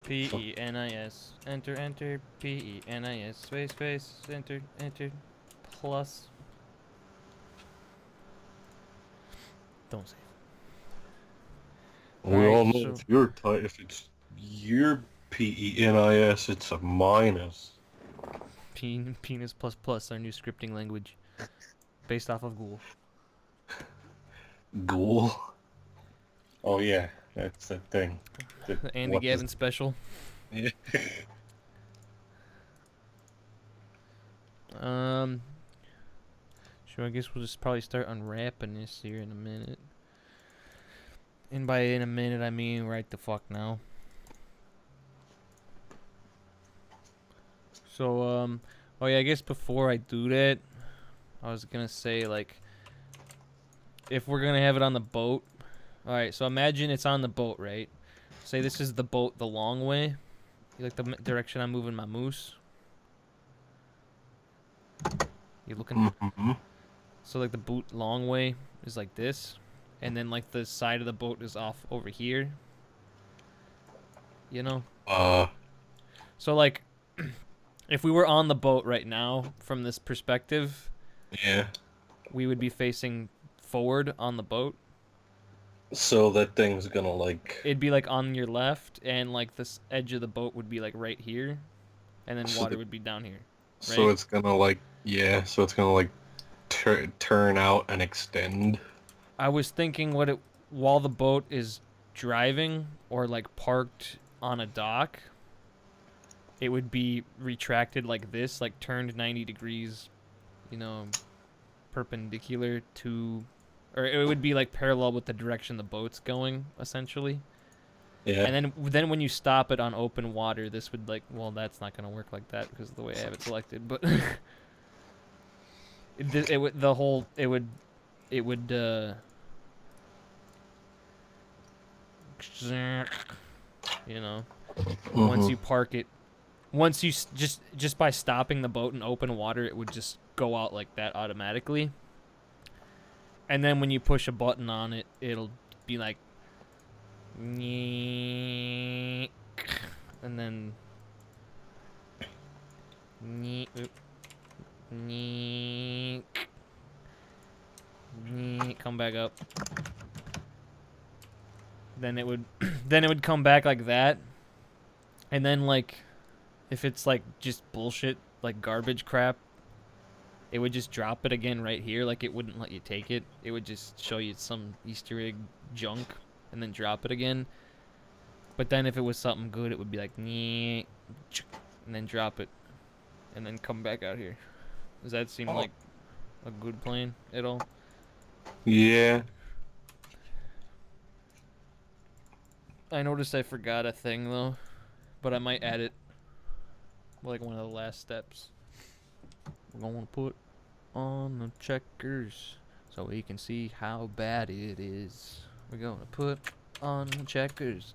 P-E-N-I-S. Enter, enter. P-E-N-I-S. Space, space. Enter, enter. Plus. Don't save. We Alright, all know so... if it's your PENIS, it's a minus. Penis plus plus, our new scripting language. Based off of Google. Ghoul. Oh yeah, that's the thing. The Andy What is? Gavin special. Yeah. Um... So I guess we'll just probably start unwrapping this here in a minute. And by in a minute, I mean right the fuck now. So, oh yeah, I guess before I do that, I was gonna say, like, if we're gonna have it on the boat. Alright, so imagine it's on the boat, right? Say this is the boat the long way. You like the direction I'm moving my moose? You looking? Mm-hmm. So, like, the boot long way is like this. And then, like, the side of the boat is off over here. You know? So, like, if we were on the boat right now, from this perspective, Yeah. we would be facing forward on the boat. So that thing's gonna like. It'd be like on your left, and like this edge of the boat would be like right here, and then So, water would be down here, so right? it's gonna like. Yeah. So it's gonna like turn out and extend. I was thinking while the boat is driving or like parked on a dock, it would be retracted like this, like turned 90 degrees, you know, perpendicular to, or it would be like parallel with the direction the boat's going, essentially. Yeah. And then when you stop it on open water, this would like, well, that's not gonna work like that because of the way I have it selected. But it would it would you know, once Mm-hmm. you park it, once you just by stopping the boat in open water, it would just go out like that automatically. And then when you push a button on it, it'll be like, and then come back up. Then it would then it would come back like that. And then like if it's like just bullshit, like garbage crap, it would just drop it again right here. Like it wouldn't let you take it. It would just show you some Easter egg junk and then drop it again. But then if it was something good, it would be like, and then drop it and then come back out here. Does that seem like a good plan at all? Yeah. I noticed I forgot a thing though, but I might add it like one of the last steps. We're gonna put on the checkers so we can see how bad it is. We're gonna put on the checkers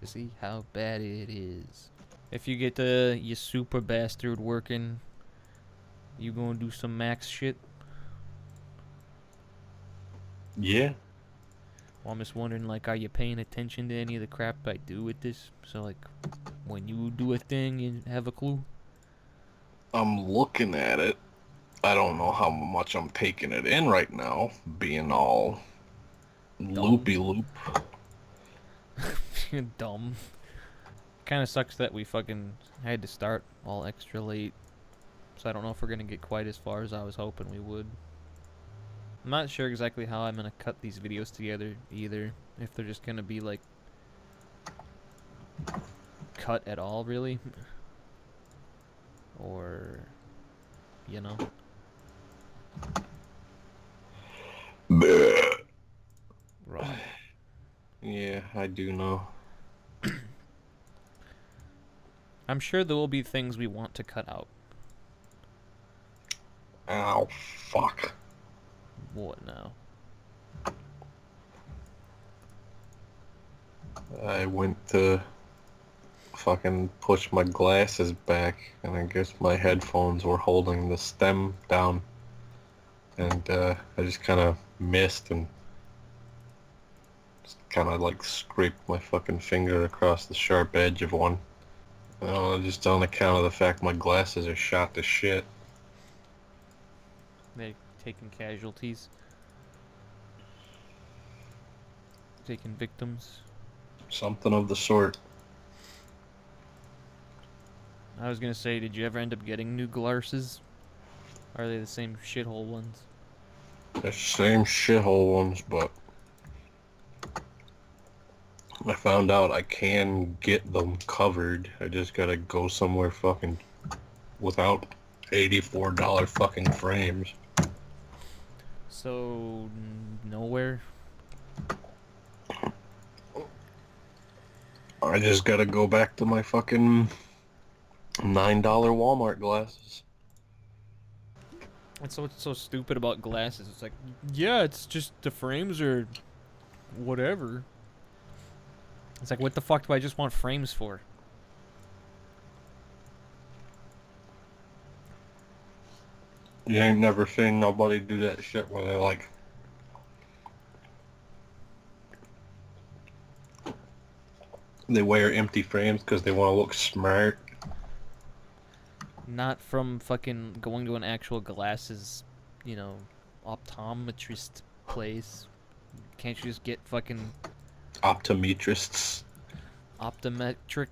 to see how bad it is. If you get your super bastard working, you gonna do some max shit? Yeah. Well, I'm just wondering, like, are you paying attention to any of the crap I do with this? So, like, when you do a thing, you have a clue? I'm looking at it. I don't know how much I'm taking it in right now, being all loopy loop. You're dumb. Kind of sucks that we fucking had to start all extra late. So I don't know if we're gonna get quite as far as I was hoping we would. I'm not sure exactly how I'm gonna cut these videos together either. If they're just gonna be like cut at all, really, or you know. Right. Yeah, I do know. I'm sure there will be things we want to cut out. Ow, fuck. What now? I went to fucking push my glasses back, and I guess my headphones were holding the stem down. And I just kind of missed and just kind of like scraped my fucking finger across the sharp edge of one. Just on account of the fact my glasses are shot to shit. They're taking casualties, taking victims. Something of the sort. I was gonna say, did you ever end up getting new glasses? Are they the same shithole ones? They're the same shithole ones, but I found out I can get them covered. I just gotta go somewhere fucking without $84 fucking frames. So, nowhere? I just gotta go back to my fucking $9 Walmart glasses. What's so stupid about glasses? It's like, yeah, it's just the frames are whatever. It's like, what the fuck do I just want frames for? You ain't never seen nobody do that shit where they like they wear empty frames because they want to look smart. Not from fucking going to an actual glasses, you know, optometrist place. Can't you just get fucking Optometrists. optometric?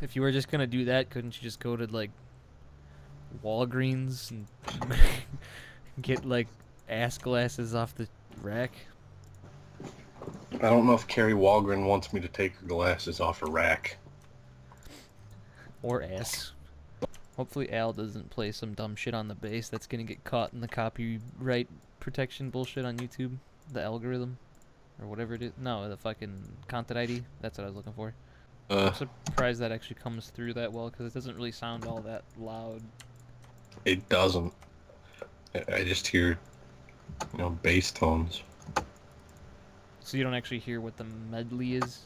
If you were just gonna do that, couldn't you just go to like Walgreens and get like ass glasses off the rack? I don't know if Carrie Walgren wants me to take her glasses off her rack. Or ass. Hopefully Al doesn't play some dumb shit on the bass that's gonna get caught in the copyright protection bullshit on YouTube. The algorithm. Or whatever it is. No, the fucking content ID. That's what I was looking for. I'm surprised that actually comes through that well, because it doesn't really sound all that loud. It doesn't. I just hear, bass tones. So you don't actually hear what the medley is?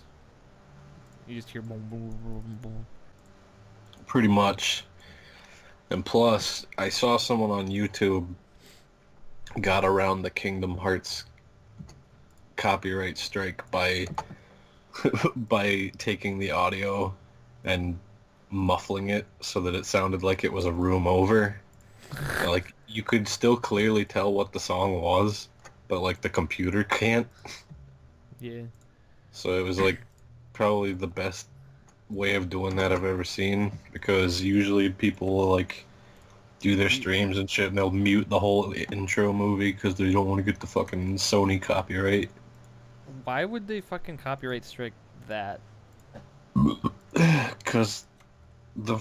You just hear boom, boom, boom, boom. Pretty much. And plus, I saw someone on YouTube got around the Kingdom Hearts copyright strike by by taking the audio and muffling it so that it sounded like it was a room over. Like, you could still clearly tell what the song was, but like the computer can't. Yeah. So it was like probably the best way of doing that I've ever seen, because usually people will like do their streams and shit and they'll mute the whole intro movie because they don't want to get the fucking Sony copyright. Why would they fucking copyright strike that? Because the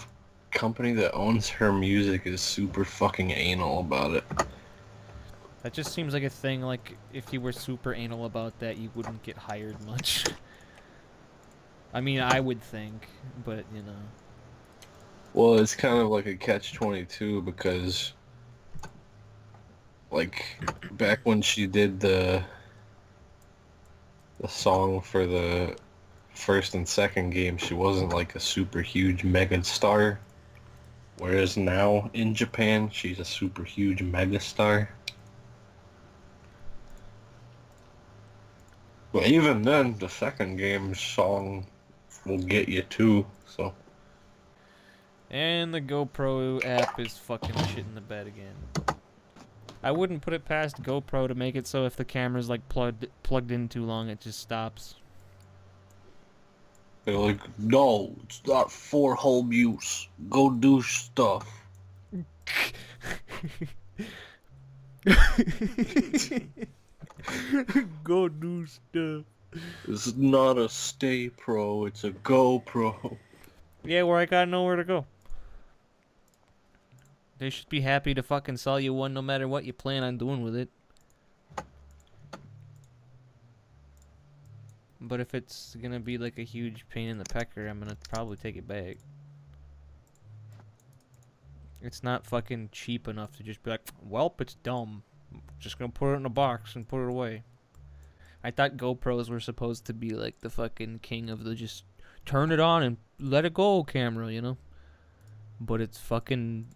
company that owns her music is super fucking anal about it. That just seems like a thing, like, if you were super anal about that, you wouldn't get hired much. I mean, I would think, but, you know. Well, it's kind of like a catch-22 because, like, back when she did the song for the first and second game, she wasn't like a super huge mega star. Whereas now in Japan, she's a super huge mega star. But even then, the second game's song will get you too, so. And the GoPro app is fucking shit in the bed again. I wouldn't put it past GoPro to make it so if the camera's like plugged in too long, it just stops. They're like, no, it's not for home use. Go do stuff. Go do stuff. It's not a Stay Pro, it's a GoPro. Yeah, where I got nowhere to go. They should be happy to fucking sell you one no matter what you plan on doing with it. But if it's gonna be like a huge pain in the pecker, I'm gonna probably take it back. It's not fucking cheap enough to just be like, welp, it's dumb. Just gonna put it in a box and put it away. I thought GoPros were supposed to be like the fucking king of the just turn it on and let it go camera, you know? But it's fucking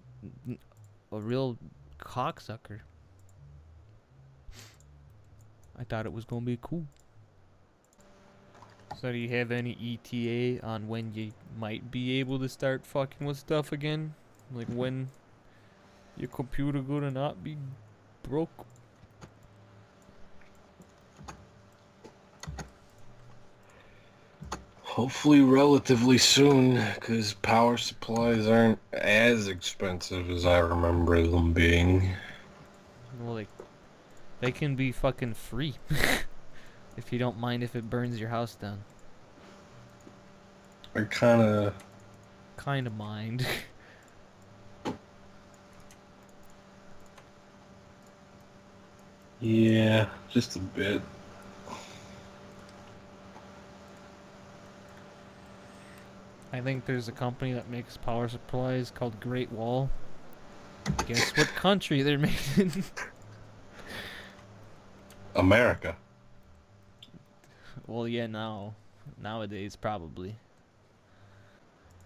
a real cocksucker. I thought it was gonna be cool. So do you have any ETA on when you might be able to start fucking with stuff again? Like when your computer gonna not be broke? Hopefully relatively soon, because power supplies aren't as expensive as I remember them being. Well, they can be fucking free if you don't mind if it burns your house down. I kinda... Kind of mind. Yeah, just a bit. I think there's a company that makes power supplies called Great Wall. Guess what country they're made in? America. Well, yeah, nowadays probably.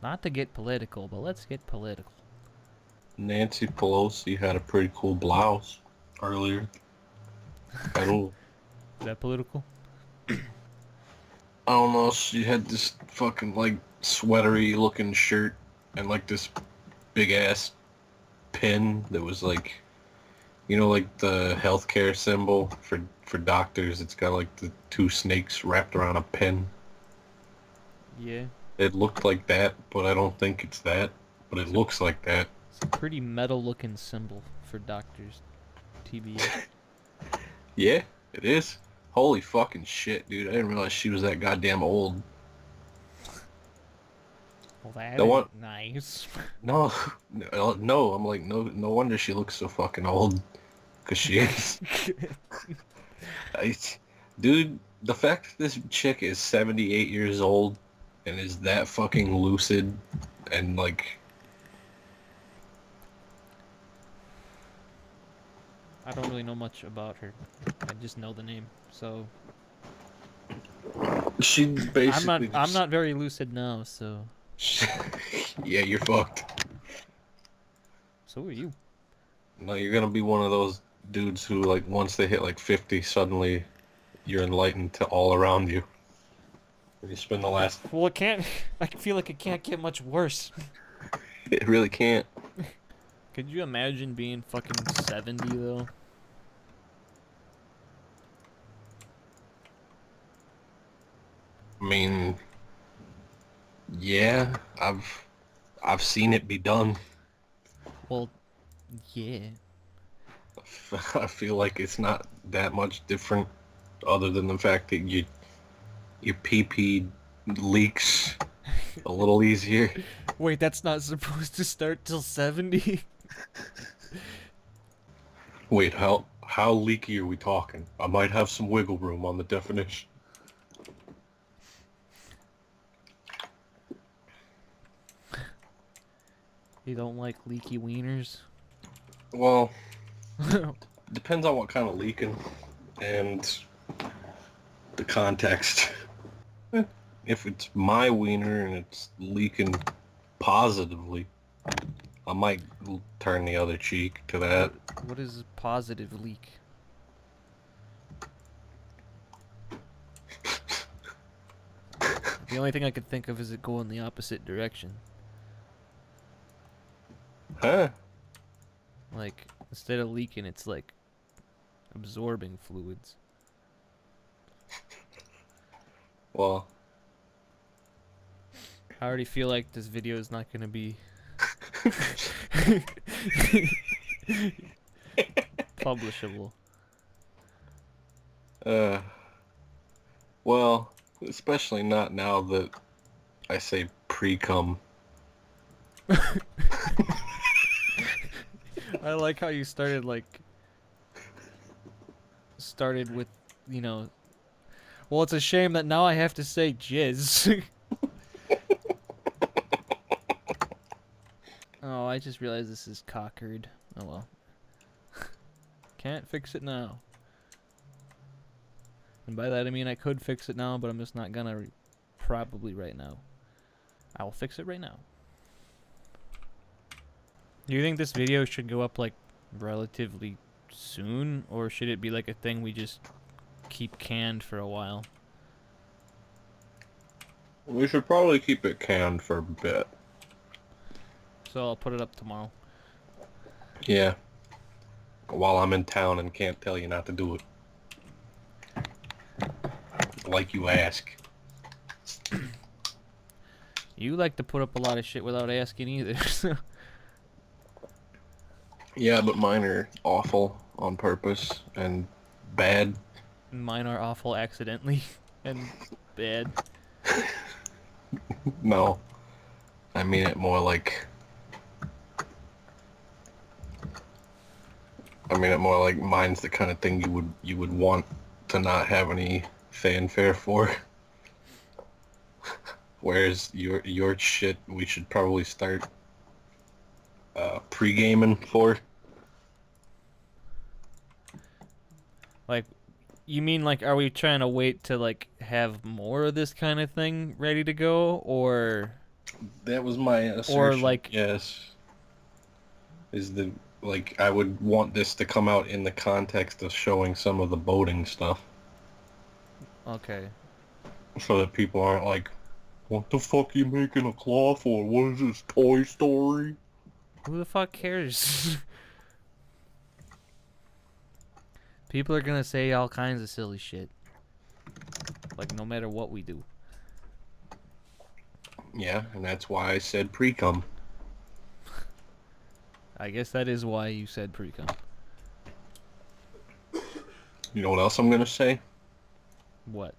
Not to get political, but let's get political. Nancy Pelosi had a pretty cool blouse earlier. I don't... Is that political? I don't know, she had this fucking, like, sweatery looking shirt and, like, this big ass pin that was, like, you know, like the healthcare symbol for doctors. It's got, like, the two snakes wrapped around a pin. Yeah. It looked like that, but I don't think it's that. But it looks like that. It's a pretty metal looking symbol for doctors. TBA. Yeah, it is. Holy fucking shit, dude. I didn't realize she was that goddamn old. Well, that The one... ain't nice. No, no, I'm like, no wonder she looks so fucking old. Because she is. I, dude, the fact that this chick is 78 years old and is that fucking lucid and, like... I don't really know much about her. I just know the name. So She I'm basically not very lucid now, so yeah, you're fucked. so are you. No, you're gonna be one of those dudes who, like, once they hit, like, 50, suddenly you're enlightened to all around you. And you spend the last... Well, it can't. I feel like it can't get much worse. It really can't. Could you imagine being fucking 70 though? I mean, yeah, I've seen it be done. Well, yeah. I feel like it's not that much different, other than the fact that your pee leaks a little easier. Wait, that's not supposed to start till 70? Wait, how leaky are we talking? I might have some wiggle room on the definition. You don't like leaky wieners? Well, depends on what kind of leaking and the context. If it's my wiener and it's leaking positively, I might turn the other cheek to that. What is a positive leak? The only thing I could think of is it go in the opposite direction. Huh? Like, instead of leaking, it's like absorbing fluids. Well, I already feel like this video is not gonna be publishable. uh, well, especially not now that I say pre-cum. I like how you started with, well, it's a shame that now I have to say jizz. Oh, I just realized this is cockered. Oh well. Can't fix it now. And by that I mean I could fix it now, but I'm just not gonna probably right now. I will fix it right now. Do you think this video should go up like relatively soon, or should it be like a thing we just keep canned for a while? We should probably keep it canned for a bit. So I'll put it up tomorrow. Yeah. While I'm in town and can't tell you not to do it. Like you ask. You like to put up a lot of shit without asking either. So. Yeah, but mine are awful on purpose and bad. Mine are awful accidentally and bad. No. I mean it more like... mine's the kind of thing you would want to not have any fanfare for. Whereas your shit we should probably start pre-gaming for. Like, you mean like, are we trying to wait to like have more of this kind of thing ready to go, That was my or assertion. like, Yes. Is the like I would want this to come out in the context of showing some of the boating stuff. okay, So that people aren't like, what the fuck are you making a claw for? What is this, Toy Story? who the fuck cares? People are gonna say all kinds of silly shit. Like, no matter what we do. Yeah, and that's why I said pre-cum. I guess that is why you said pre-cum. You know what else I'm gonna say? What?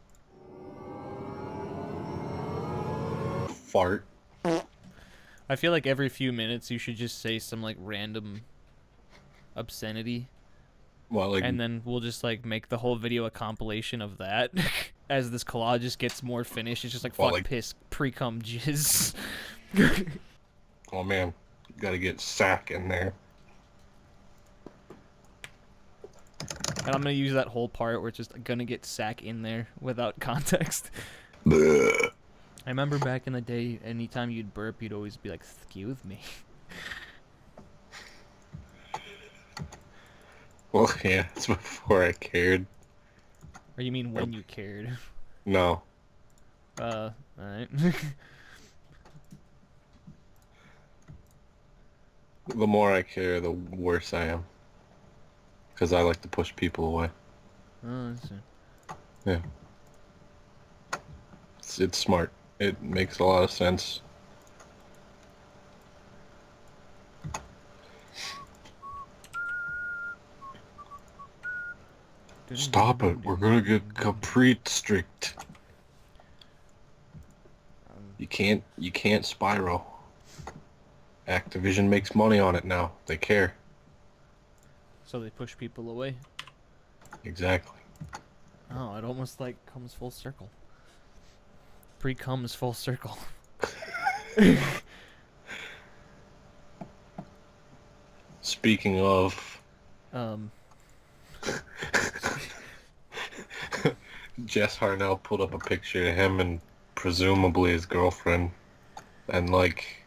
Fart. I feel like every few minutes you should just say some like random obscenity, Well, like, and then we'll just like make the whole video a compilation of that. As this claw just gets more finished, it's just like well, fuck, like, piss, pre-cum, jizz. oh man, you gotta get sack in there. And I'm gonna use that whole part where it's just gonna get sack in there without context. Bleh. I remember back in the day, anytime you'd burp, you'd always be like, "Excuse me." Well, yeah, it's before I cared. Or you mean when you cared? No. Alright. The more I care, the worse I am. Because I like to push people away. Oh, I see. Yeah. It's smart. It makes a lot of sense. Stop it. We're gonna get complete strict. You can't spiral. Activision makes money on it now. They care. So they push people away. Exactly. Oh, it almost like comes full circle. Pre-comes full circle. Speaking of, Um, Jess Harnell pulled up a picture of him and presumably his girlfriend. And like,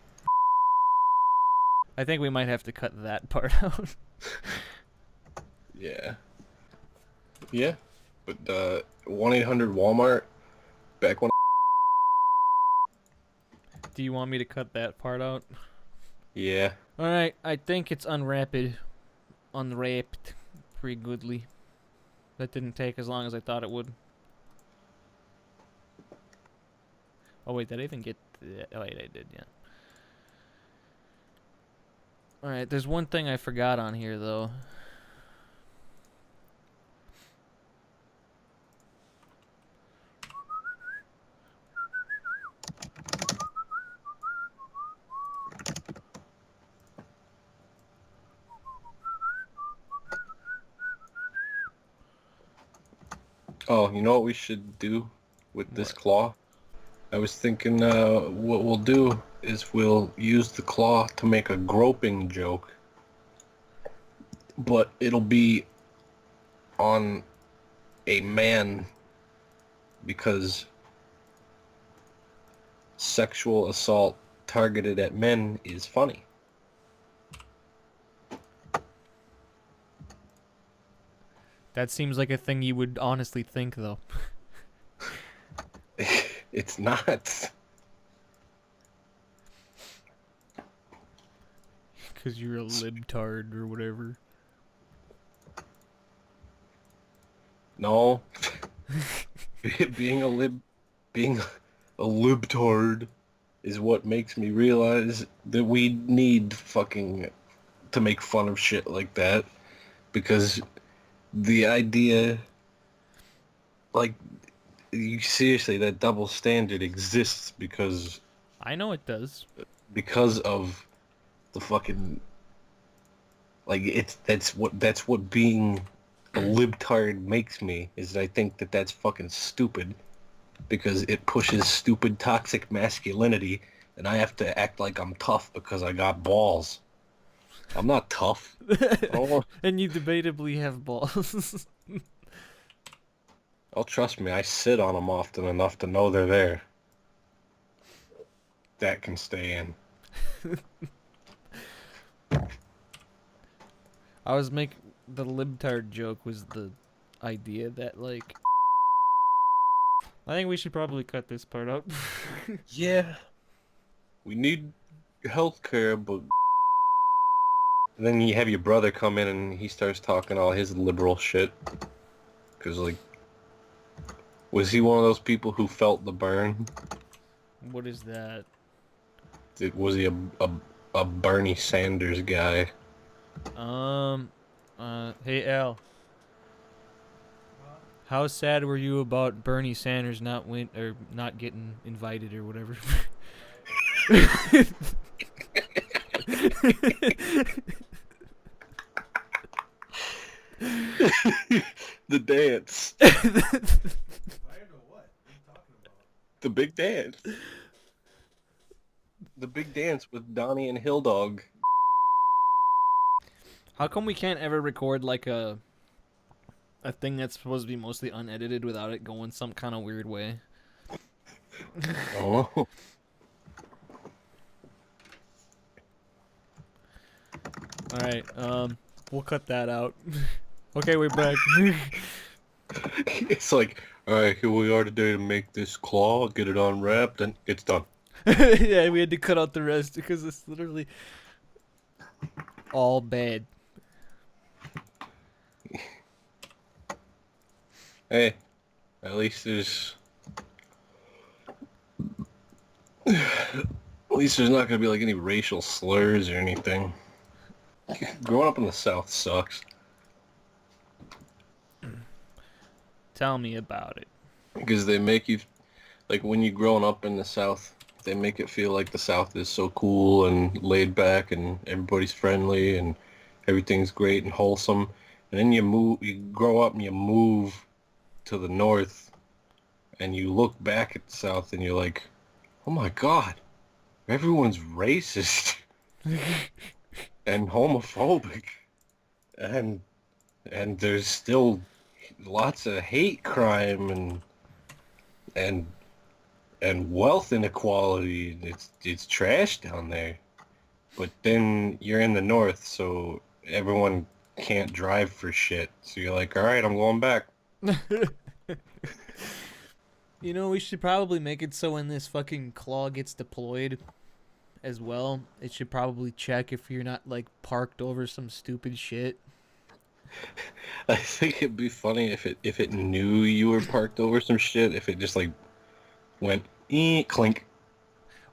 I think we might have to cut that part out. yeah. Yeah. But 1-800 Walmart, back when... Do you want me to cut that part out? Yeah. Alright, I think it's unwrapped pretty goodly. That didn't take as long as I thought it would. Oh wait, did I even get that? Oh wait, I did, yeah. Alright, there's one thing I forgot on here though. Oh, you know what we should do with this What? claw? I was thinking what we'll do is we'll use the claw to make a groping joke. But it'll be on a man because sexual assault targeted at men is funny. That seems like a thing you would honestly think though. It's not. Because you're a libtard or whatever. No. being a lib, being a libtard is what makes me realize that we need fucking to make fun of shit like that, because the idea, like, you seriously, that double standard exists I know it does. because of the fucking, like, it's that's what being a libtard makes me, is I think that that's fucking stupid, because it pushes stupid toxic masculinity, and I have to act like I'm tough because I got balls. I'm not tough. I don't want. And you debatably have balls. Oh, trust me, I sit on them often enough to know they're there. That can stay in. I was making the libtard joke was the idea that like I think we should probably cut this part out. Yeah, we need healthcare, but then you have your brother come in and he starts talking all his liberal shit. Cause like, was he one of those people who felt the burn? What is that? Was he a Bernie Sanders guy? Um hey Al, how sad were you about Bernie Sanders not win or not getting invited or whatever? The dance. The big dance. The big dance with Donnie and Hill Dog. How come we can't ever record like a thing that's supposed to be mostly unedited without it going some kind of weird way? Oh. All right, we'll cut that out. Okay, we're back. It's like, alright, here we are today to make this claw, get it unwrapped, and it's done. Yeah, we had to cut out the rest because it's literally all bad. Hey, at least there's... At least there's not gonna be like any racial slurs or anything. Growing up in the South sucks. Tell me about it. Because they make you, like, when you're growing up in the South, they make it feel like the South is so cool and laid back and everybody's friendly and everything's great and wholesome. And then you grow up and you move to the North and you look back at the South and you're like, oh my God, everyone's racist and homophobic, and there's still lots of hate crime and wealth inequality. It's trash down there. But then you're in the North, so everyone can't drive for shit. So you're like, all right, I'm going back. You know, we should probably make it so when this fucking claw gets deployed as well, it should probably check if you're not like parked over some stupid shit. I think it'd be funny if it knew you were parked over some shit. If it just like went clink.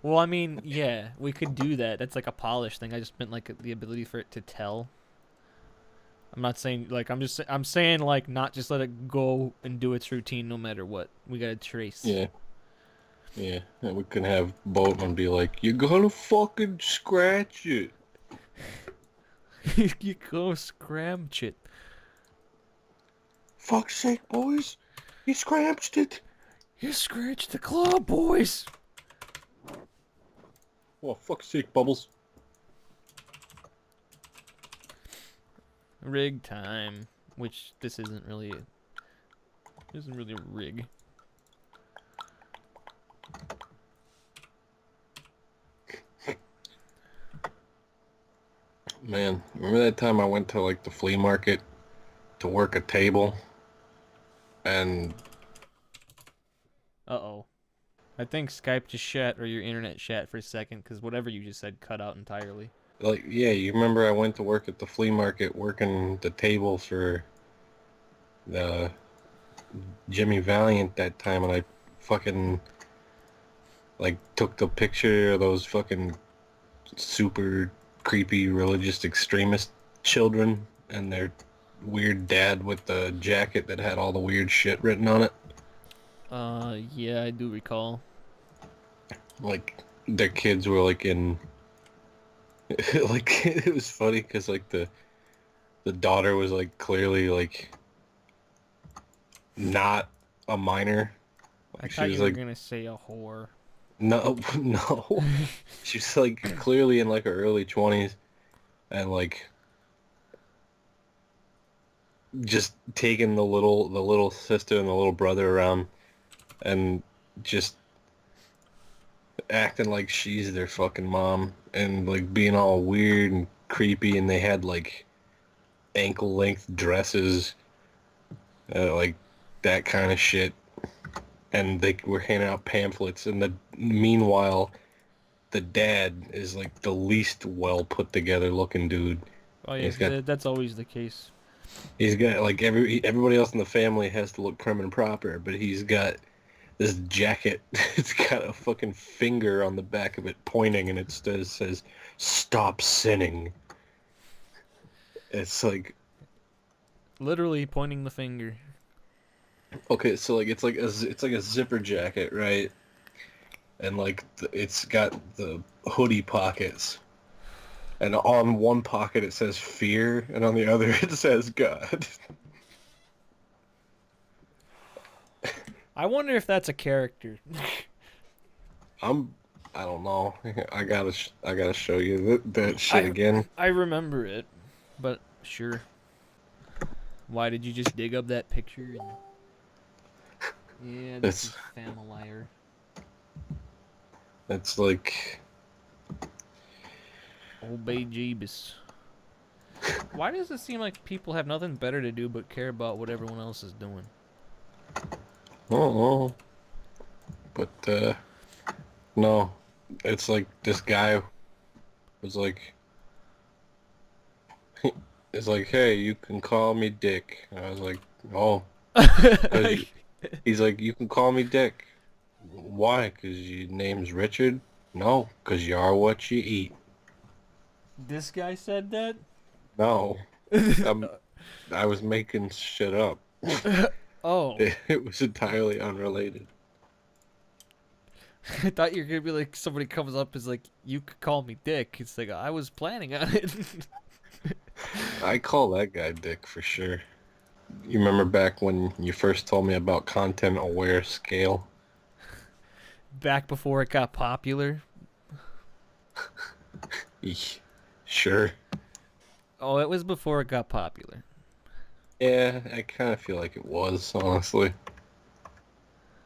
Well, I mean, yeah, we could do that. That's like a polish thing. I just meant like the ability for it to tell. I'm not saying like I'm saying like not just let it go and do its routine no matter what. We gotta trace. Yeah. Yeah, and we can have Boatman be like, "You're gonna fucking scratch it." You go scramch it. Fuck's sake, boys! He scratched it. You scratched the claw, boys. Oh, fuck's sake, Bubbles. Rig time, which this isn't really a rig. Man, remember that time I went to like the flea market to work a table, and Uh-oh. I think Skype just shat or your internet shat for a second because whatever you just said cut out entirely. Like, yeah, you remember I went to work at the flea market working the table for the Jimmy Valiant that time, and I fucking like took the picture of those fucking super creepy religious extremist children and their weird dad with the jacket that had all the weird shit written on it. Yeah, I do recall. Like their kids were like in like it was funny because like the daughter was like clearly like not a minor. I Like she thought was you were like gonna say a whore. no no. She's like clearly in like her early 20s and like just taking the little sister and the little brother around and just acting like she's their fucking mom and like being all weird and creepy, and they had like ankle length dresses, like that kind of shit, and they were handing out pamphlets, and the meanwhile the dad is like the least well put together looking dude. Oh yeah, He's got that's always the case. he's got like everybody else in the family has to look prim and proper, but he's got this jacket. It's got a fucking finger on the back of it pointing, and it says "Stop sinning." It's like, Literally pointing the finger. okay, so like it's like a zipper jacket, right? And like it's got the hoodie pockets, and on one pocket it says fear, and on the other it says God. I wonder if that's a character. I'm I don't know. I gotta show you that shit I again. I remember it, but sure. Why did you just dig up that picture? Yeah, this It's is Familiar. it's like Old Bay Jeebus. Why does it seem like people have nothing better to do but care about what everyone else is doing? oh, but no, it's like this guy was like, it's like, hey, you can call me Dick. And I was like, oh, because he's like, you can call me Dick. Why? Because your name's Richard? No, because you are what you eat. This guy said that? No, I was making shit up. Oh. It was entirely unrelated. I thought you were gonna be like somebody comes up is like, you could call me Dick. It's like I was planning on it. I call that guy Dick for sure. You remember back when you first told me about content aware scale? Back before it got popular. Eesh. Sure. Oh, it was before it got popular. Yeah, I kind of feel like it was, honestly.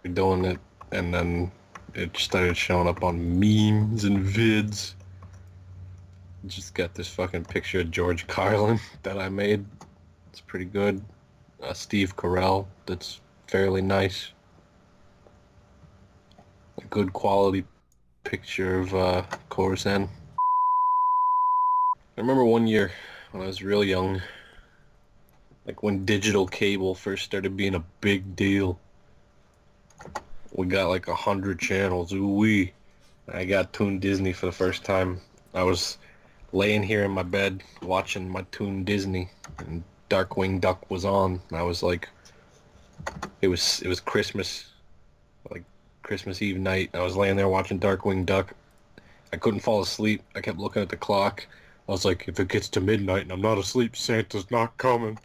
You're doing it, and then it started showing up on memes and vids. Just got this fucking picture of George Carlin that I made. It's pretty good. Steve Carell, that's fairly nice. A good quality picture of Corzine. I remember one year when I was real young, like when digital cable first started being a big deal. We got like 100 channels. Ooh wee. I got Toon Disney for the first time. I was laying here in my bed watching my Toon Disney, and Darkwing Duck was on. And I was like, it was Christmas, like Christmas Eve night. I was laying there watching Darkwing Duck. I couldn't fall asleep. I kept looking at the clock. I was like, if it gets to midnight and I'm not asleep, Santa's not coming.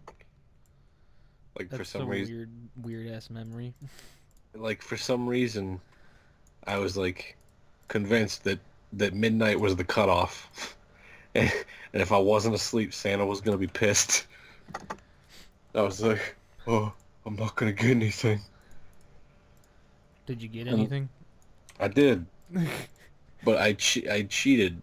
Like for That's a some reason, weird ass memory. for some reason, I was like convinced that midnight was the cutoff, and if I wasn't asleep, Santa was gonna be pissed. I was like, oh, I'm not gonna get anything. Did you get And anything? I did, but I cheated.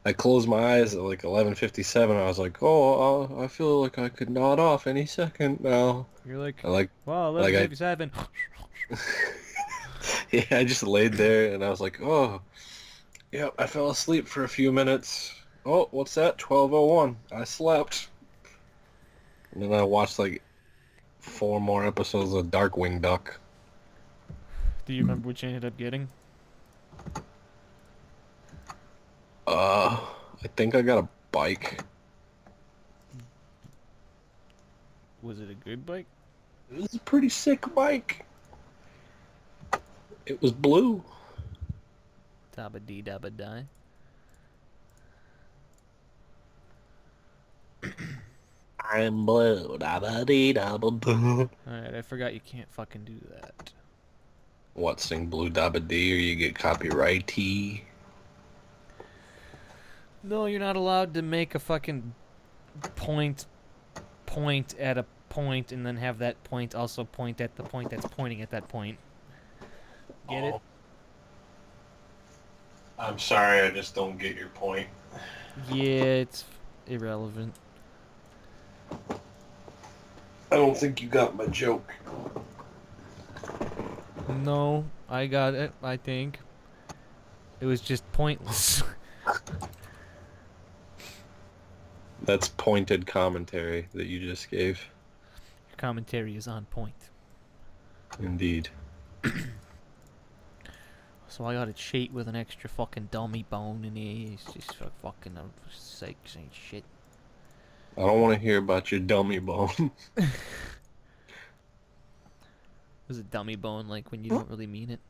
I closed my eyes at like 11:57. I was like, oh, I feel like I could nod off any second now. You're like, I like wow, like I 11:57. Yeah, I just laid there and I was like, oh, yep, I fell asleep for a few minutes. Oh, what's that? 12:01. I slept. And then I watched like 4 more episodes of Darkwing Duck. Do you remember what you ended up getting? I think I got a bike. Was it a good bike? It was a pretty sick bike. It was blue. Dabba dee dabba die. I'm blue. Da dee da ba. Alright, I forgot you can't fucking do that. What, sing Blue Dabba Dee or you get copyrighty? No, you're not allowed to make a fucking point at a point and then have that point also point at the point that's pointing at that point. Get it? Oh, I'm sorry, I just don't get your point. Yeah, it's irrelevant. I don't think you got my joke. No, I got it, I think. It was just pointless. That's pointed commentary that you just gave. Your commentary is on point. Indeed. So I gotta cheat with an extra fucking dummy bone in here. It's just for fucking sakes and shit. I don't want to hear about your dummy bone. Was a dummy bone like when you don't really mean it?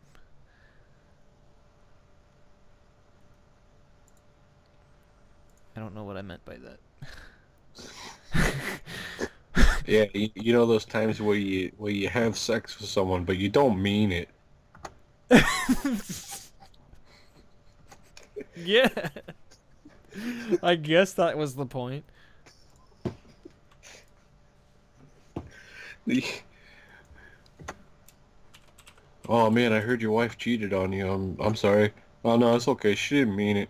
I don't know what I meant by that. Yeah, you know those times where you have sex with someone but you don't mean it. Yeah. I guess that was the point. Oh man, I heard your wife cheated on you. I'm sorry. Oh no, it's okay. She didn't mean it.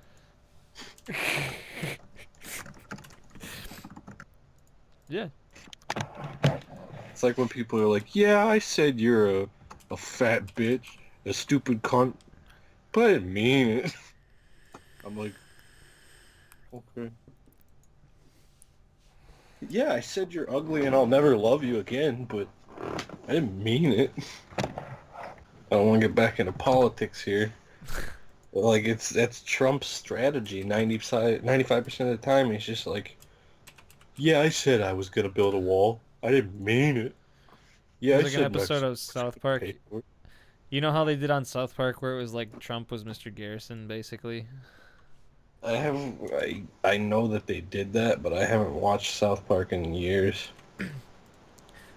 Yeah. It's like when people are like, "Yeah, I said you're a fat bitch, a stupid cunt, but I didn't mean it." I'm like, okay. Yeah, I said you're ugly and I'll never love you again, but I didn't mean it. I don't want to get back into politics here. But like that's Trump's strategy. 95% of the time, he's just like, "Yeah, I said I was gonna build a wall. I didn't mean it. Yeah, There's I like an said episode Mexico of South Park. paper." You know how they did on South Park where it was like Trump was Mr. Garrison, basically? I know that they did that, but I haven't watched South Park in years.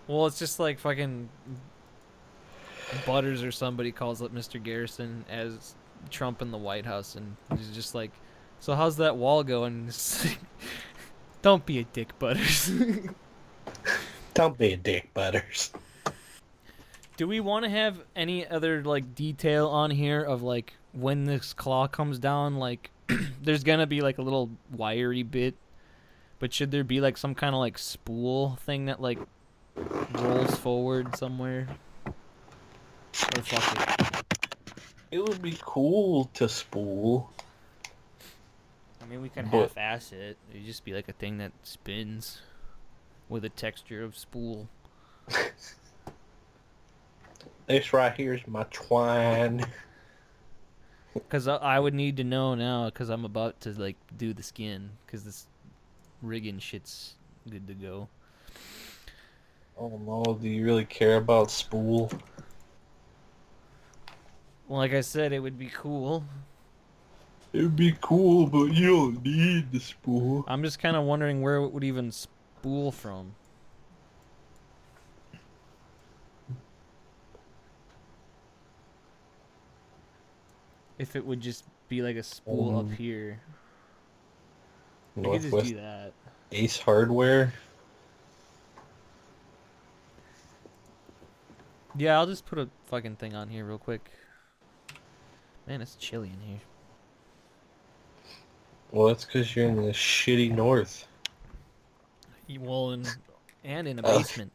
Well, it's just like fucking Butters or somebody calls up Mr. Garrison as Trump in the White House, and he's just like, "So how's that wall going?" It's like, don't be a dick, Butters. Don't be a dick, Butters. Do we want to have any other like detail on here of like when this claw comes down? Like, there's gonna be like a little wiry bit, but should there be like some kind of like spool thing that like rolls forward somewhere? Or fuck it. It would be cool to spool, I mean, we can but half-ass it. It'd just be like a thing that spins with a texture of spool. this right here is my twine. Because I would need to know now, because I'm about to like do the skin, because this rigging shit's good to go. Oh no, do you really care about spool? Well, like I said, it would be cool. It would be cool, but you don't need the spool. I'm just kind of wondering where it would even spool from. If it would just be like a spool up here. I could just Northwest do that. Ace Hardware. Yeah, I'll just put a fucking thing on here real quick. Man, it's chilly in here. Well, that's because you're in the shitty north. Well, and in a basement.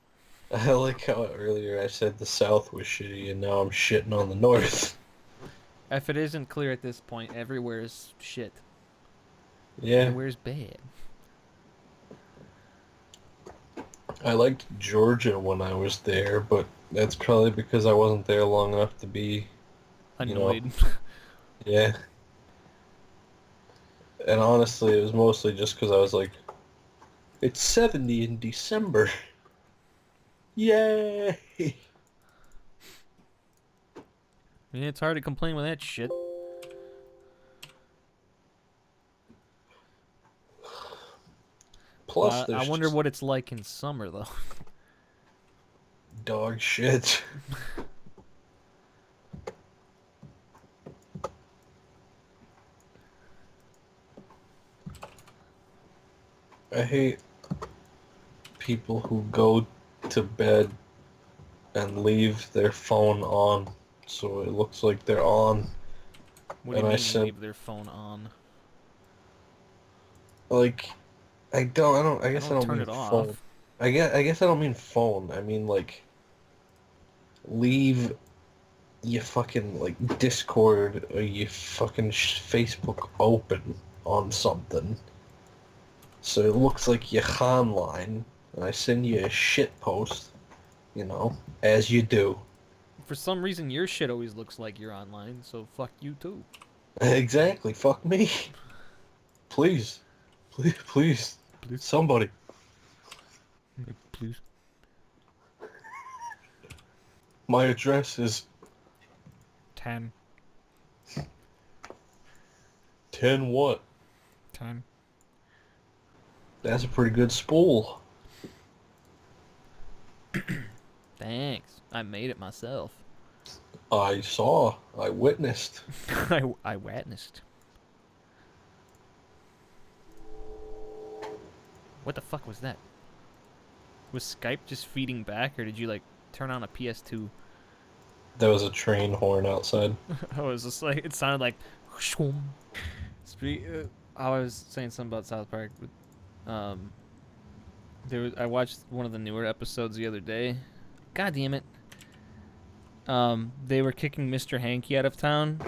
I like how earlier I said the South was shitty, and now I'm shitting on the North. If it isn't clear at this point, everywhere is shit. Yeah, Everywhere's bad. I liked Georgia when I was there, but that's probably because I wasn't there long enough to be, you know, Annoyed. yeah. And honestly, it was mostly just because I was like, it's 70 in December. Yay! Yeah, it's hard to complain with that shit. Plus, But I there's wonder just what it's like in summer though. dog shit. I hate people who go to bed and leave their phone on, so it looks like they're on. What do you And I mean said, leave their phone on? like, I I guess I don't don't turn mean it phone. off. I guess I don't mean phone. I mean, like, leave your fucking, like, Discord or your fucking Facebook open on something. So it looks like you're online, and I send you a shit post, as you do. For some reason, your shit always looks like you're online, so fuck you too. Exactly, fuck me. Please. Please, please. Please, Somebody. please. My address is 10. 10 what? 10. That's a pretty good spool. Thanks. I made it myself. I saw. I witnessed. I witnessed. What the fuck was that? Was Skype just feeding back, or did you like turn on a PS2? There was a train horn outside. I was just like, it sounded like. I was saying something about South Park. Um, I watched one of the newer episodes the other day. God damn it. They were kicking Mr. Hanky out of town.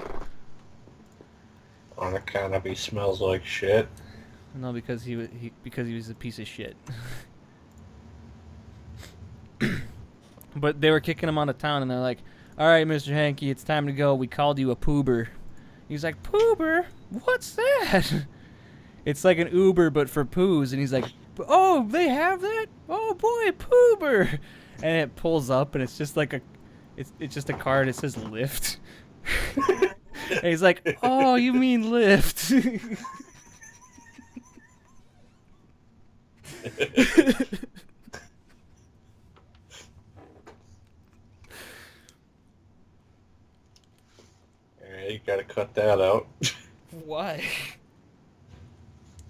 On account of he smells like shit. No, because because he was a piece of shit. But they were kicking him out of town, and they're like, "All right, Mr. Hanky, it's time to go. We called you a poober." He's like, "Poober? What's that?" It's like an Uber but for poos, and he's like, "Oh, they have that? Oh boy, poober!" And it pulls up, and it's just like it's just a car, and it says Lyft. And he's like, "Oh, you mean Lyft?" Yeah, you gotta cut that out. Why?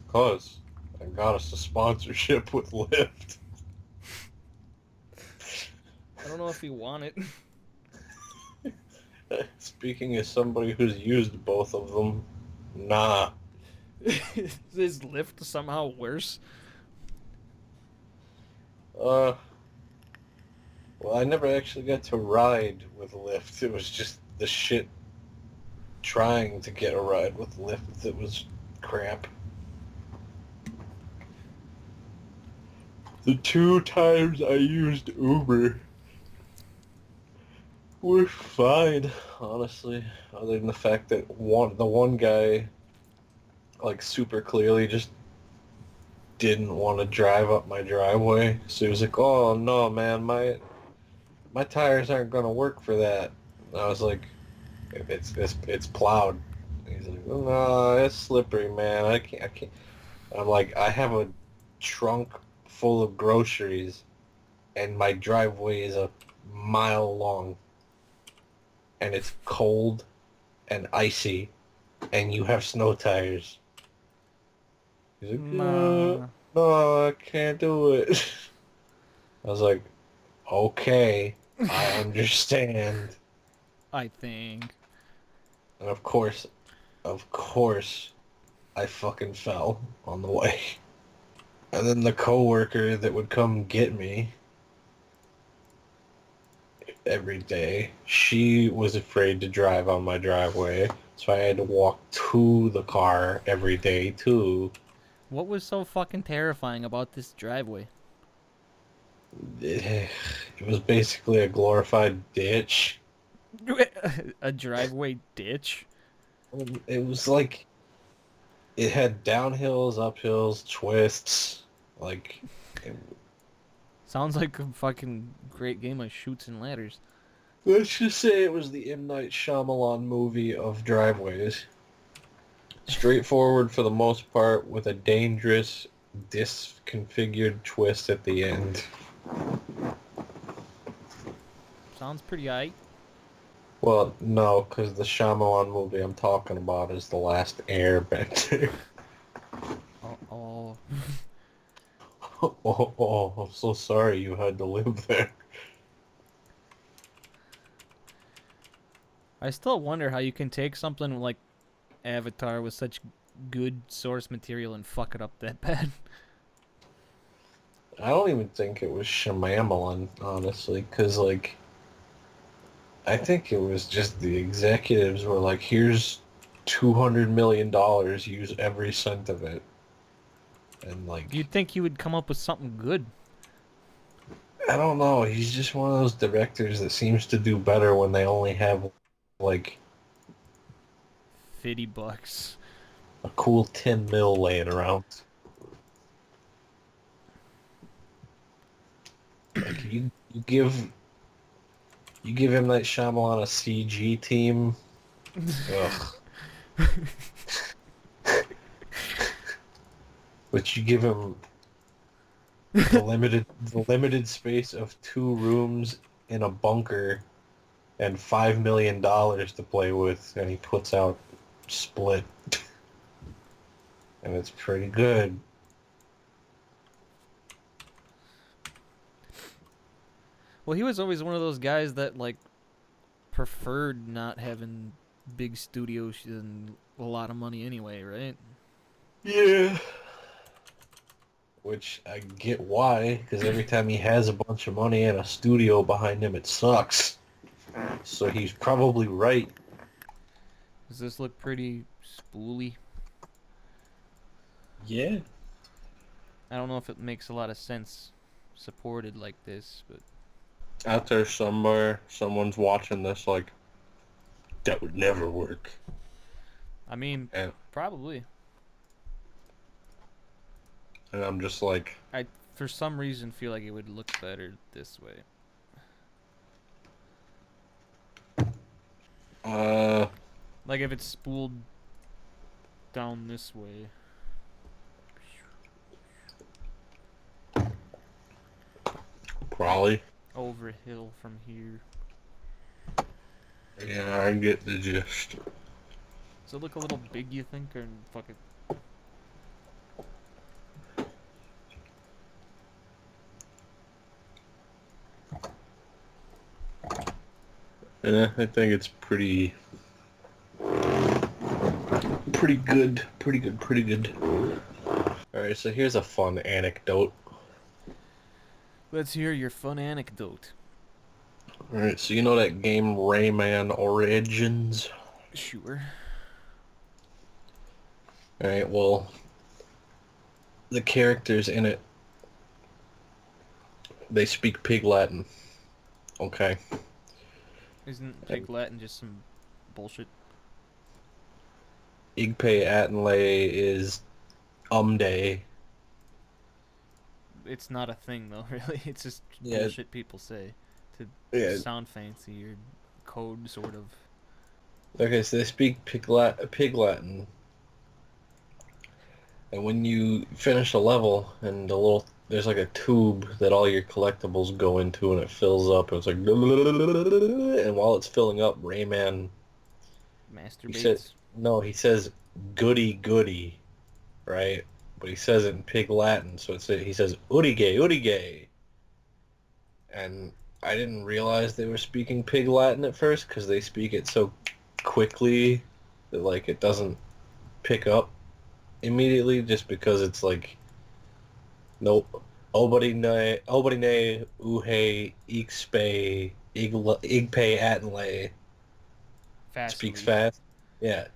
Cause I got us a sponsorship with Lyft. I don't know if you want it. Speaking as somebody who's used both of them, nah. Is Lyft somehow worse? Uh, well, I never actually got to ride with Lyft. It was just the shit trying to get a ride with Lyft that was crap. The 2 times I used Uber were fine, honestly. Other than the fact that the one guy, like, super clearly just didn't want to drive up my driveway. So he was like, "Oh no, man, my tires aren't gonna work for that." And I was like, "It's plowed." And he's like, "Oh, no, it's slippery, man. I can't." I'm like, "I have a trunk full of groceries, and my driveway is a mile long, and it's cold and icy, and you have snow tires." He's like, Nah, "No, I can't do it." I was like, "Okay, I understand." I think. And of course, I fucking fell on the way. And then the coworker that would come get me, every day. She was afraid to drive on my driveway, so I had to walk to the car every day too. What was so fucking terrifying about this driveway? It was basically a glorified ditch. A driveway ditch? It was like it had downhills, uphills, twists. Like, it, Sounds like a fucking great game of shoots and ladders. let's just say it was the M. Night Shyamalan movie of driveways. Straightforward for the most part, with a dangerous, disconfigured twist at the end. Sounds pretty aight. Well, no, because the Shyamalan movie I'm talking about is The Last Airbender. Oh, oh. Oh, I'm so sorry you had to live there. I still wonder how you can take something like Avatar with such good source material and fuck it up that bad. I don't even think it was Shyamalan, honestly, because, like, I think it was just the executives were like, here's $200 million, use every cent of it. And, like, You'd think you would come up with something good. I don't know, he's just one of those directors that seems to do better when they only have, like, $50. a cool 10 mil laying around. Like, you give him that Shyamalan a CG team, ugh. But you give him the limited space of 2 rooms in a bunker and $5 million to play with, and he puts out Split, and it's pretty good. Well, he was always one of those guys that like preferred not having big studios and a lot of money anyway, right? Yeah. Which I get why, because every time he has a bunch of money and a studio behind him, it sucks. So he's probably right. Does this look pretty spooly? Yeah. I don't know if it makes a lot of sense supported like this, but Out there somewhere, someone's watching this like, that would never work. I mean, And probably. and I'm just like, I for some reason feel like it would look better this way. uh, Like if it's spooled down this way. probably. Over hill from here. Yeah, I get the gist. Does it look a little big, you think, or fuck it? Yeah, I think it's pretty good, pretty good, pretty good. Alright, so here's a fun anecdote. Let's hear your fun anecdote. Alright, so you know that game Rayman Origins? Sure. Alright, well, the characters in it, they speak Pig Latin. Okay. Isn't Pig Latin just some bullshit? Igpe Atenlay is Umday. It's not a thing though, really. It's just Yeah. bullshit people say to Yeah. sound fancy or code sort of. Okay, so they speak Pig Latin. And when you finish a level and there's like a tube that all your collectibles go into and it fills up and it's like and while it's filling up, Rayman Masturbates. he says goody goody, right? But he says it in Pig Latin, so he says urige urige. And I didn't realize they were speaking Pig Latin at first because they speak it so quickly that like it doesn't pick up immediately, just because it's like, nope, obody ne uhe ixpe Igpay Atenlay speaks Fastly. fast. Yeah.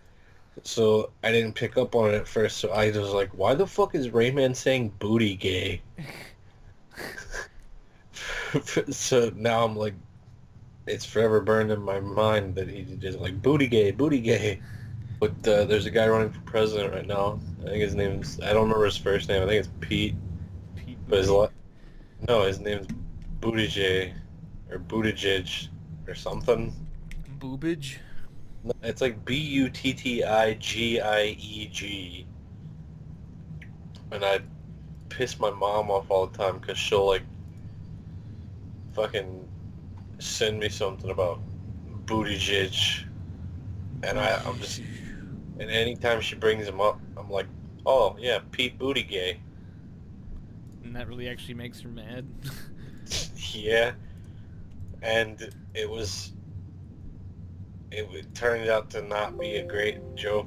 So I didn't pick up on it at first, so I was like, why the fuck is Rayman saying booty gay? So now I'm like, it's forever burned in my mind that he just like booty gay, booty gay. But there's a guy running for president right now. I think his name's, I don't remember his first name. I think it's Pete. Pete But Booty. no, his name's Buttigieg or Buttigieg or something. Boobage. No, it's like Buttigieg. And I piss my mom off all the time because she'll like fucking send me something about Buttigieg. And I'm just, Booty. and anytime she brings him up, I'm like, oh yeah, Pete Buttigieg. And that really actually makes her mad. Yeah. And it turned out to not be a great joke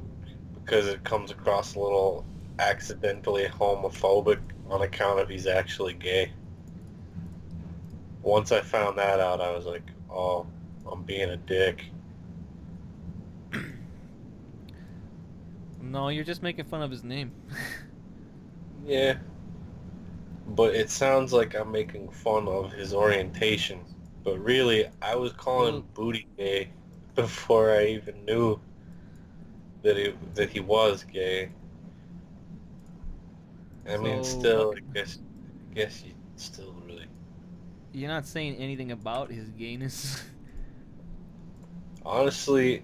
because it comes across a little accidentally homophobic on account of he's actually gay. Once I found that out, I was like, oh, I'm being a dick. No, you're just making fun of his name. Yeah, but it sounds like I'm making fun of his orientation. But really, I was calling Well, him booty gay before I even knew that he was gay. I mean, so still, I guess you still really. you're not saying anything about his gayness. Honestly,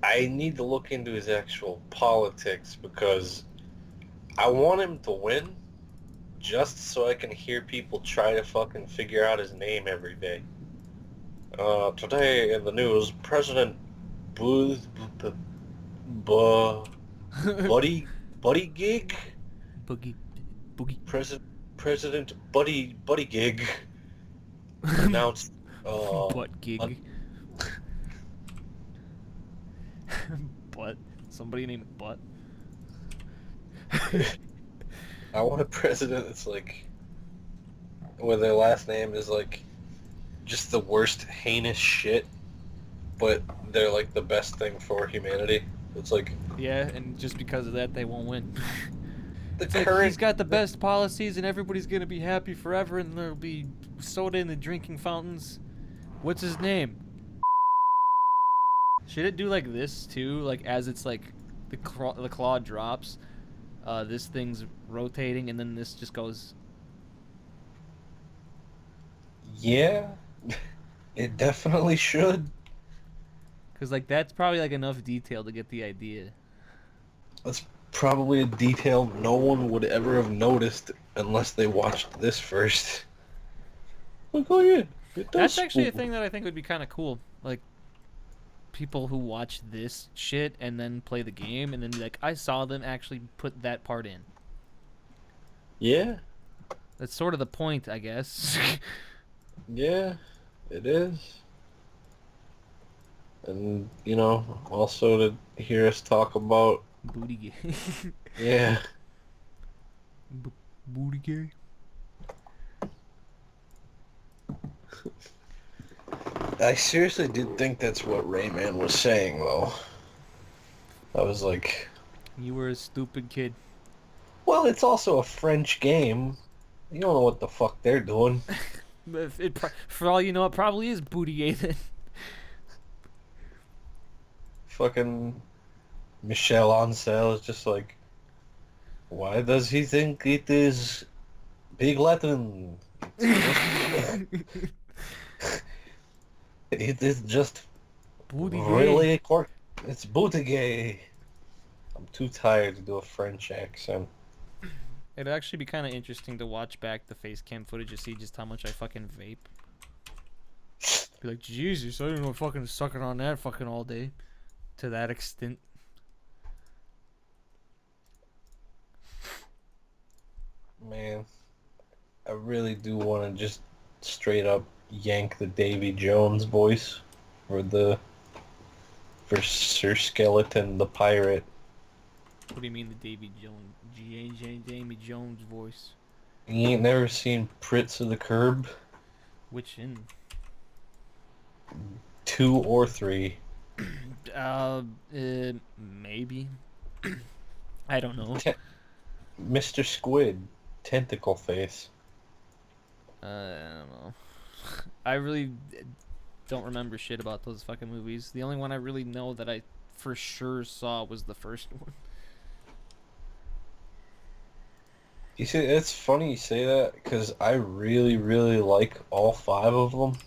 I need to look into his actual politics because I want him to win just so I can hear people try to fucking figure out his name every day. Today in the news, President Booth, Bu- Buddy Gig, Boogie. Boogie. President Buddy Gig announced. Butt Un- gig. Butt. Somebody named Butt. I want a president that's like, where their last name is like just the worst heinous shit, but they're like the best thing for humanity. It's like Yeah, and just because of that, they won't win. the It's like he's current. got the best policies, and everybody's gonna be happy forever, and there'll be soda in the drinking fountains. What's his name? Should it do like this too? Like as it's like the claw drops, this thing's rotating, and then this just goes. Yeah, it definitely should. Cause like that's probably like enough detail to get the idea. That's probably a detail no one would ever have noticed unless they watched this first. Like, oh yeah, it does That's actually a spool. thing that I think would be kind of cool. Like people who watch this shit and then play the game and then be like, I saw them actually put that part in. Yeah, That's sort of the point, I guess. yeah, it is. And, also to hear us talk about, Booty gay. yeah, Booty gay. I seriously did think that's what Rayman was saying, though. I was like, You were a stupid kid. well, it's also a French game. You don't know what the fuck they're doing. For all you know, it probably is booty gay then. Fucking Michel Ancel is just like, why does he think it is Big Latin? It is just Booty gay. really cork. It's boutique. I'm too tired to do a French accent. It'd actually be kind of interesting to watch back the face cam footage to see just how much I fucking vape. Be like, Jesus, I don't know, fucking sucking on that fucking all day. To that extent. Man, I really do want to just straight up yank the Davy Jones voice for Sir Skeleton the pirate. What do you mean the Davy Jones, Jamie Jones voice? You ain't never seen Pritz of the Curb? Which in? 2 or 3. Uh, Maybe. I don't know. Te- Mr. Squid, tentacle face. I don't know. I really don't remember shit about those fucking movies. The only one I really know that I for sure saw was the first one. You see, it's funny you say that because I really, really like all 5 of them.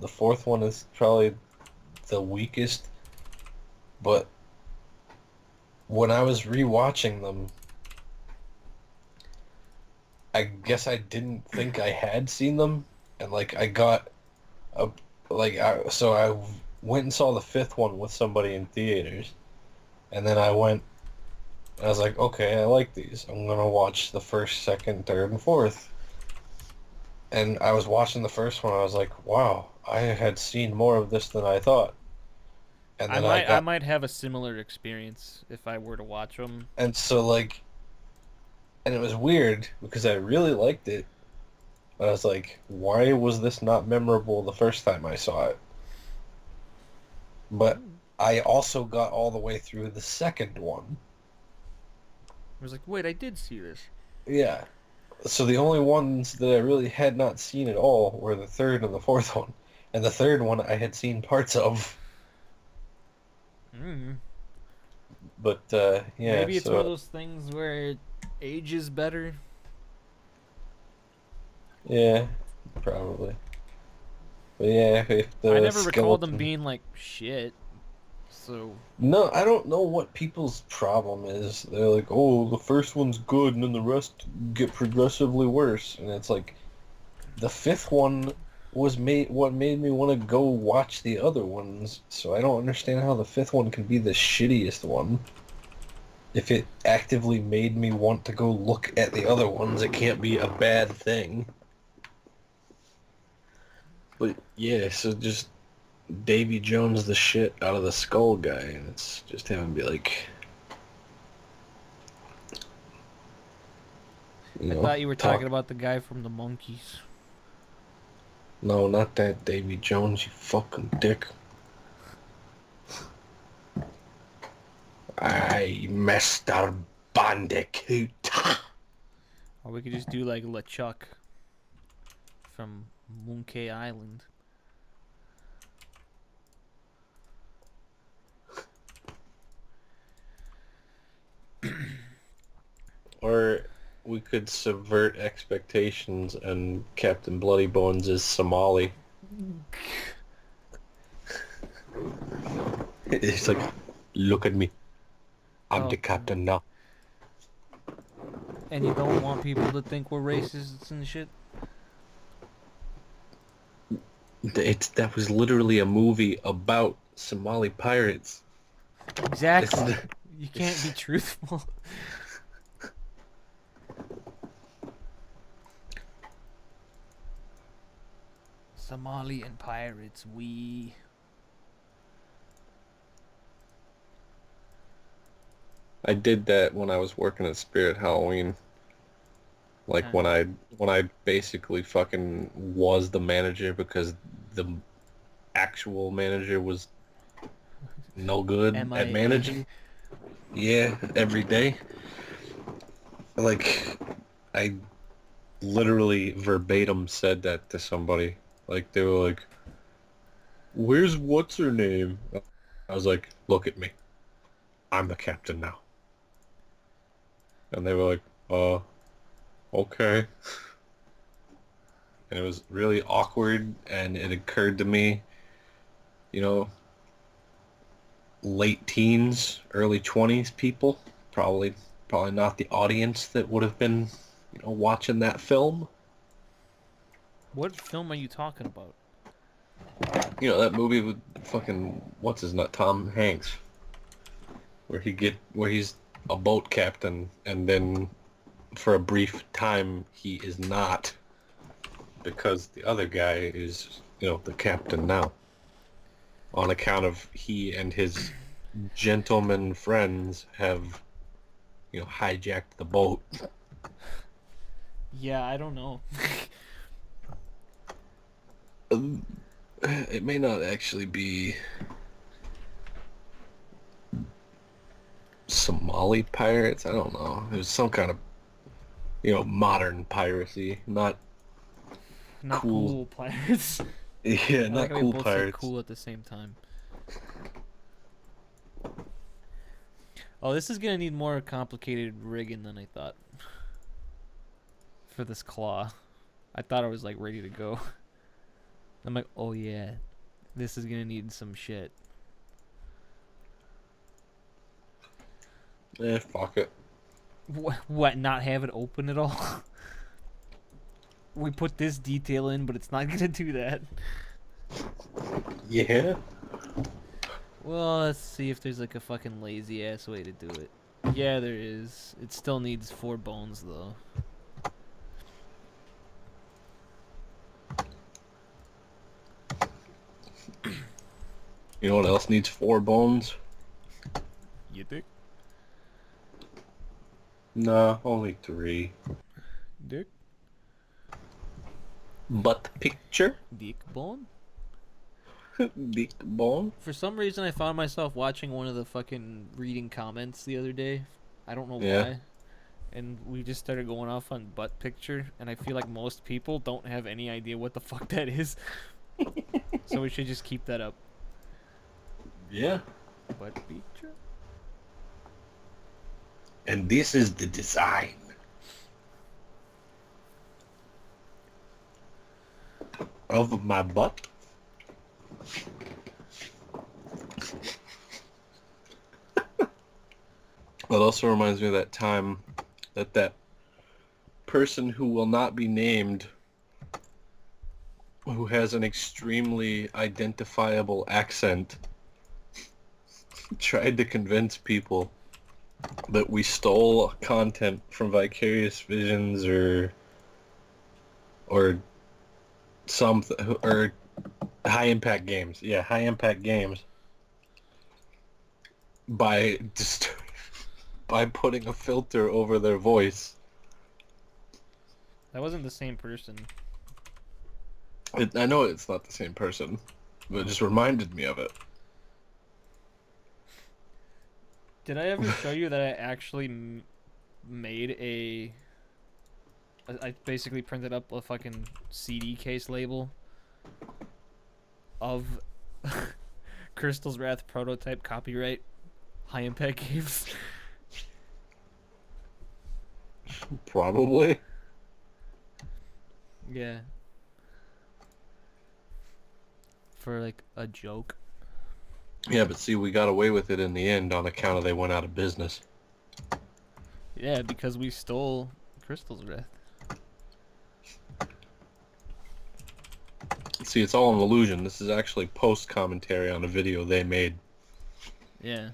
The fourth one is probably the weakest, but when I was rewatching them, I guess I didn't think I had seen them, and like I got a so I went and saw the fifth one with somebody in theaters, and then I went. I was like, okay, I like these. I'm gonna watch the first, second, third, and fourth. And I was watching the first one. I was like, wow, I had seen more of this than I thought. And I then I might I got, might have a similar experience if I were to watch them. and so like, and it was weird because I really liked it. But I was like, why was this not memorable the first time I saw it? But I also got all the way through the second one. I was like, wait, I did see this. Yeah. So the only ones that I really had not seen at all were the third and the fourth one. And the third one I had seen parts of. Mm. But yeah, Maybe it's one of so those things where it ages better. yeah, probably. But yeah, if I the never recalled them skeleton. being like shit. So No, I don't know what people's problem is. They're like, oh, the first one's good and then the rest get progressively worse. And it's like, the fifth one was made what made me want to go watch the other ones. So I don't understand how the fifth one can be the shittiest one. If it actively made me want to go look at the other ones, it can't be a bad thing. But yeah, so just Davy Jones the shit out of the skull guy, and it's just having to be like, I thought you were talking talk. about the guy from the Monkeys. No, not that Davy Jones, you fucking dick. I, Mr. Bandicoot. Or we could just do like LeChuck from Monkey Island. Or we could subvert expectations and Captain Bloody Bones is Somali. It's like, look at me. I'm the Oh, captain now. and you don't want people to think we're racists and shit? That was literally a movie about Somali pirates. It's Exactly. You can't be truthful. Somalian pirates, we. I did that when I was working at Spirit Halloween. Like Uh, when I basically fucking was the manager because the actual manager was no good at MIA. managing. Yeah, every day. Like I literally verbatim said that to somebody. Like they were like, "Where's what's her name?" I was like, "Look at me. I'm the captain now." And they were like, okay." And it was really awkward and it occurred to me, you know, late teens, early 20s people, probably not the audience that would have been, watching that film. What film are you talking about? That movie with fucking what's his nut, Tom Hanks, where he's a boat captain and then for a brief time he is not because the other guy is, the captain now on account of he and his gentleman friends have, hijacked the boat. Yeah, I don't know. It may not actually be Somali pirates. I don't know. It was some kind of, modern piracy. Not Not cool. cool pirates. Yeah, I like not how we cool both said pirates. cool at the same time. Oh, this is gonna need more complicated rigging than I thought for this claw. I thought I was like ready to go. I'm like, oh yeah, this is gonna need some shit. Fuck it. What? Not have it open at all? We put this detail in, but it's not gonna do that. Yeah. Well, let's see if there's like a fucking lazy ass way to do it. Yeah, there is. It still needs 4 bones though. You know what else needs 4 bones? You dick? Nah, only 3. Dick? Butt picture? Dick bone? Big bone? For some reason, I found myself watching one of the fucking reading comments the other day. I don't know Yeah. why. And we just started going off on butt picture, and I feel like most people don't have any idea what the fuck that is. So we should just keep that up. Yeah. Butt picture? And this is the design of my butt. That also reminds me of that time that person who will not be named, who has an extremely identifiable accent, tried to convince people that we stole content from Vicarious Visions or something, or High Impact Games. Yeah, High Impact Games, by just by putting a filter over their voice. That wasn't the same person. I know it's not the same person, but it just reminded me of it. Did I ever show you that I actually made I basically printed up a fucking CD case label of Crystal's Wrath prototype copyright High Impact Games? Probably. Yeah. For like a joke. Yeah, but see, we got away with it in the end on account of they went out of business. Yeah, because we stole Crystal's Wrath. See, it's all an illusion. This is actually post-commentary on a video they made. Yeah.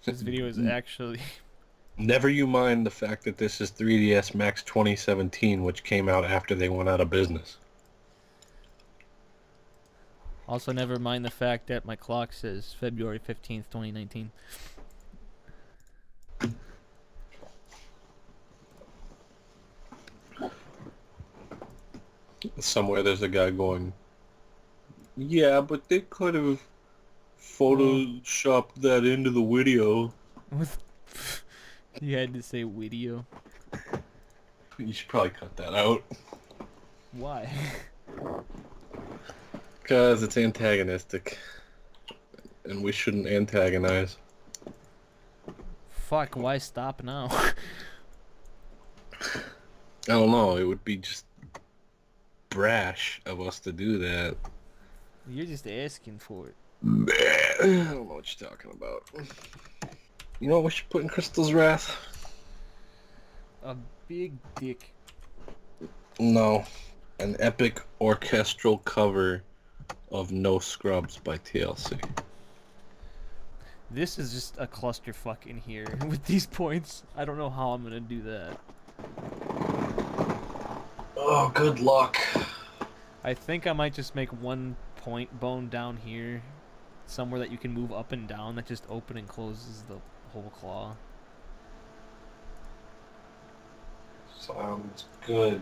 This video is actually... Never you mind the fact that this is 3DS Max 2017, which came out after they went out of business. Also, never mind the fact that my clock says February 15th, 2019. Somewhere there's a guy going, yeah, but they could have photoshopped that into the video. You had to say video. You should probably cut that out. Why? Because it's antagonistic. And we shouldn't antagonize. Fuck, why stop now? I don't know, it would be just brash of us to do that. You're just asking for it. I don't know what you're talking about. You know what we should put in Crystal's Wrath? A big dick. No. An epic orchestral cover of No Scrubs by TLC. This is just a clusterfuck in here with these points. I don't know how I'm gonna do that. Oh, good luck. I think I might just make one point bone down here, somewhere that you can move up and down, that just open and closes the whole claw. Sounds good,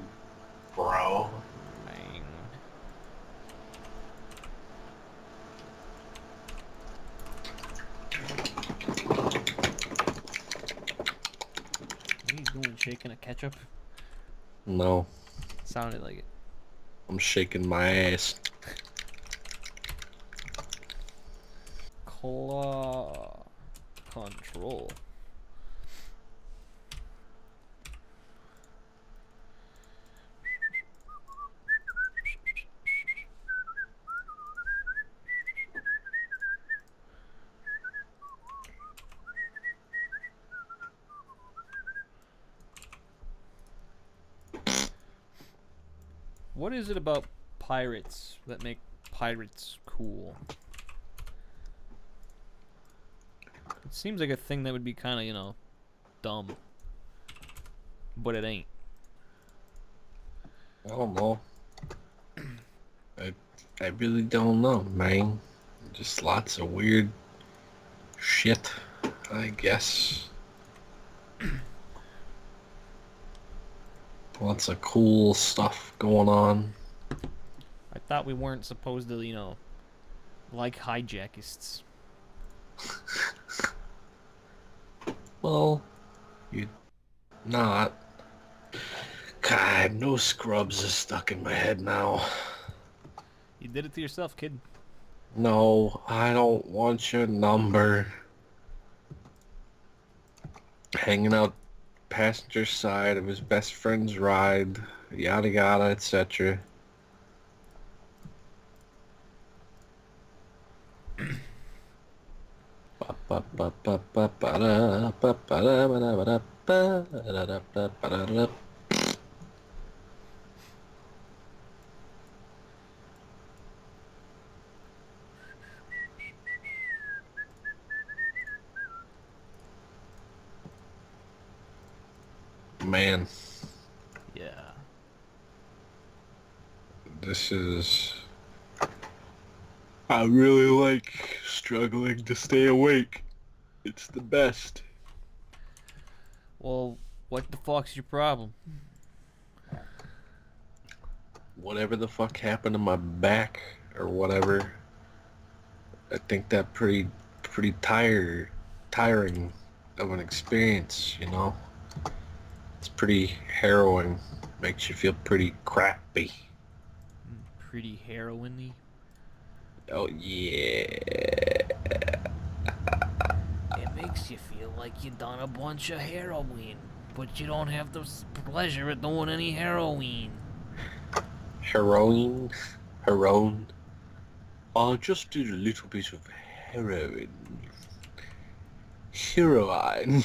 bro. Bang. shaking a ketchup? No, Sounded like it. I'm shaking my ass. Claw control. What is it about pirates that make pirates cool? It seems like a thing that would be kind of, dumb. But it ain't. I don't know. I, I really don't know, man. Just lots of weird shit, I guess. Lots of cool stuff going on. I thought we weren't supposed to, like hijackists. Well, you're not. God, no scrubs is stuck in my head now. You did it to yourself, kid. No, I don't want your number. Hanging out passenger side of his best friend's ride, yada yada, etc. Man, Yeah. this is... I really like struggling to stay awake. It's the best. Well, what the fuck's your problem? Whatever the fuck happened to my back or whatever, I think that pretty tiring of an experience, you know? It's pretty harrowing. Makes you feel pretty crappy. Pretty heroin-y. Oh yeah. It makes you feel like you done a bunch of heroin, but you don't have the pleasure of doing any heroin. Heroin. Heroin. I just did a little bit of heroin. Heroine.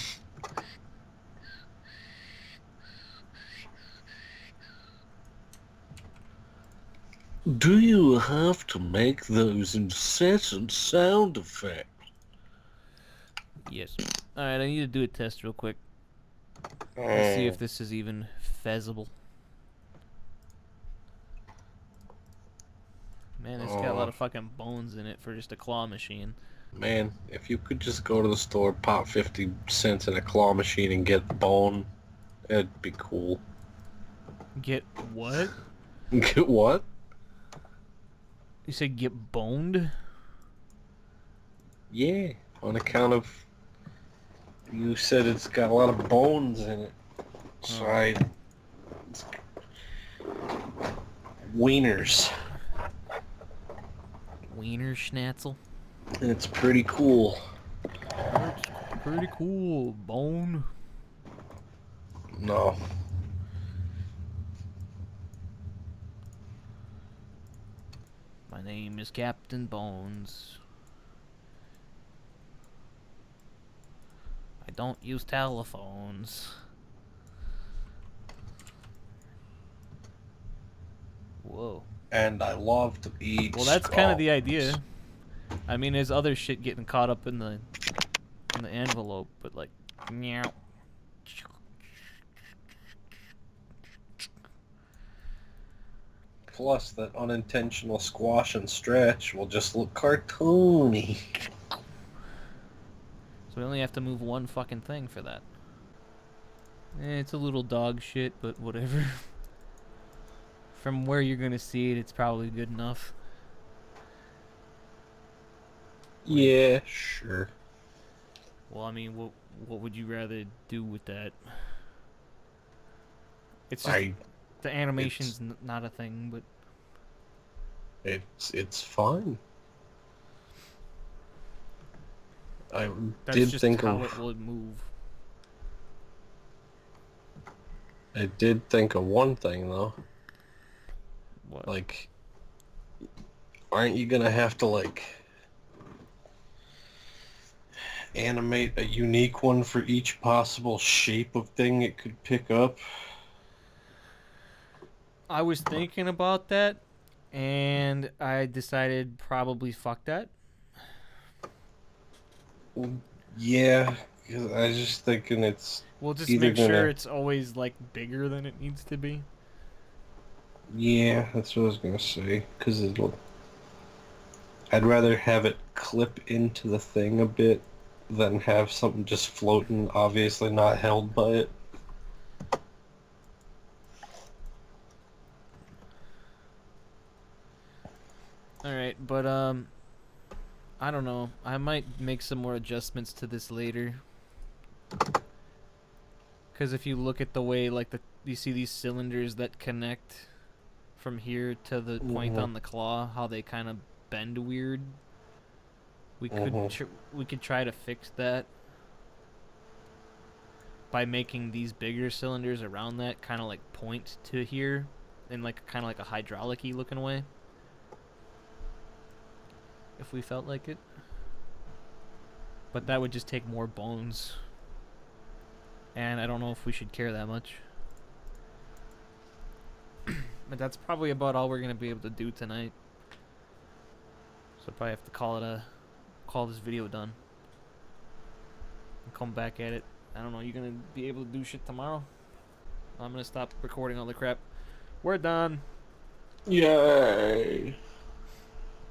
Do you have to make those incessant sound effects? Yes. Alright, I need to do a test real quick. Let's see if Oh, this is even feasible. Man, it's got a lot oh, of fucking bones in it for just a claw machine. man, if you could just go to the store, pop 50 cents in a claw machine and get bone, it'd be cool. Get what? Get what? You said get boned? Yeah, on account of you said it's got a lot of bones in it. So Oh. wieners. Wiener schnatzel? It's pretty cool. That's pretty cool. Bone? No. My name is Captain Bones. I don't use telephones. Whoa. And I love to eat Well, that's kind of the skulls. idea. I mean, there's other shit getting caught up in the envelope, but like, meow. Plus, that unintentional squash and stretch will just look cartoony. So we only have to move one fucking thing for that. It's a little dog shit, but whatever. From where you're gonna see it, it's probably good enough. Like, Yeah, sure. well, I mean, what would you rather do with that? It's just I the animation's not a thing, but it's fine. I that's did just think how it of would move. I did think of one thing though. What? Like, aren't you gonna have to like animate a unique one for each possible shape of thing it could pick up? I was thinking about that, and I decided probably fuck that. Yeah, 'cause I was just thinking it's We'll just either make sure gonna. it's always like bigger than it needs to be. Yeah, that's what I was gonna say. Cause I'd rather have it clip into the thing a bit than have something just floating, obviously not held by it. All right, but I don't know. I might make some more adjustments to this later. Cuz if you look at the way like you see these cylinders that connect from here to the point Mm-hmm. on the claw, how they kind of bend weird. We could Mm-hmm. we could try to fix that by making these bigger cylinders around that kind of like point to here in like kind of like a hydraulic-y looking way. If we felt like it. But that would just take more bones. And I don't know if we should care that much. But that's probably about all we're gonna be able to do tonight. So probably have to call this video done. And come back at it. I don't know, you gonna be able to do shit tomorrow? I'm gonna stop recording all the crap. We're done. Yay!